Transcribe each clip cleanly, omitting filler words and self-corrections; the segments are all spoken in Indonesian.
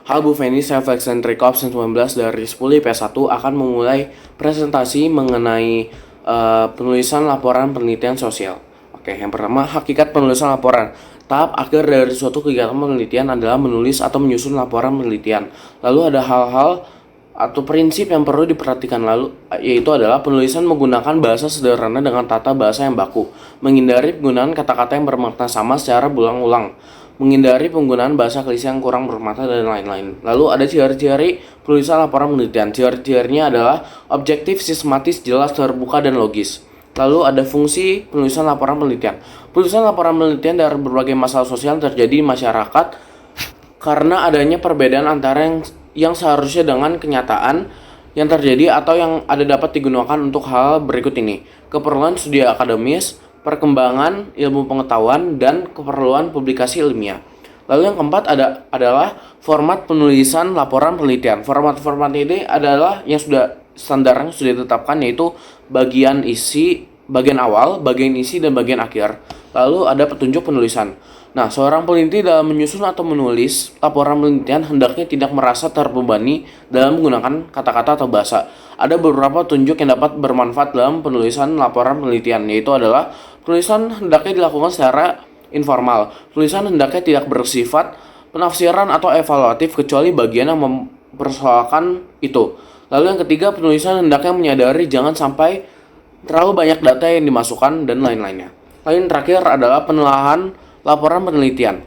Halo Bu Feni, saya Flexen Triko absen 19 dari 10 IPS 1 akan memulai presentasi mengenai penulisan laporan penelitian sosial. Oke, yang pertama, hakikat penulisan laporan. Tahap akhir dari suatu kegiatan penelitian adalah menulis atau menyusun laporan penelitian. Lalu ada hal-hal atau prinsip yang perlu diperhatikan yaitu adalah penulisan menggunakan bahasa sederhana dengan tata bahasa yang baku, menghindari penggunaan kata-kata yang bermakna sama secara berulang-ulang, menghindari penggunaan bahasa klise yang kurang bermakna dan lain-lain. Lalu ada ciri-ciri penulisan laporan penelitian. Ciri-cirinya adalah objektif, sistematis, jelas, terbuka, dan logis. Lalu ada fungsi penulisan laporan penelitian. Penulisan laporan penelitian dari berbagai masalah sosial yang terjadi di masyarakat karena adanya perbedaan antara yang seharusnya dengan kenyataan yang terjadi atau yang ada dapat digunakan untuk hal berikut ini: keperluan studi akademis, perkembangan ilmu pengetahuan, dan keperluan publikasi ilmiah. Lalu yang keempat adalah format penulisan laporan penelitian. Format ini adalah yang standarnya sudah ditetapkan, yaitu bagian isi, bagian awal, bagian isi, dan bagian akhir. Lalu ada petunjuk penulisan. Nah, seorang peneliti dalam menyusun atau menulis laporan penelitian hendaknya tidak merasa terbebani dalam menggunakan kata-kata atau bahasa. Ada beberapa petunjuk yang dapat bermanfaat dalam penulisan laporan penelitian, yaitu adalah penulisan hendaknya dilakukan secara informal. Tulisan hendaknya tidak bersifat penafsiran atau evaluatif kecuali bagian yang mempersoalkan itu. Lalu yang ketiga, penulisan hendaknya menyadari jangan sampai terlalu banyak data yang dimasukkan dan lain-lainnya. Lalu yang terakhir adalah penelaahan laporan penelitian.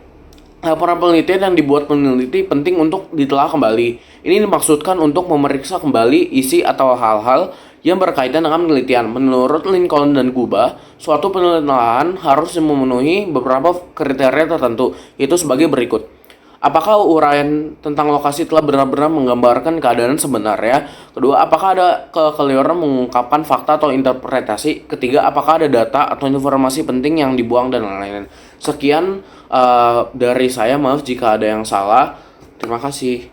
Laporan penelitian yang dibuat peneliti penting untuk ditelaah kembali. Ini dimaksudkan untuk memeriksa kembali isi atau hal-hal yang berkaitan dengan penelitian. Menurut Lincoln dan Kuba, suatu penelitian harus memenuhi beberapa kriteria tertentu, yaitu sebagai berikut. Apakah uraian tentang lokasi telah benar-benar menggambarkan keadaan sebenarnya? Kedua, apakah ada kekeliruan mengungkapkan fakta atau interpretasi? Ketiga, apakah ada data atau informasi penting yang dibuang dan lain-lain? Sekian dari saya, maaf jika ada yang salah. Terima kasih.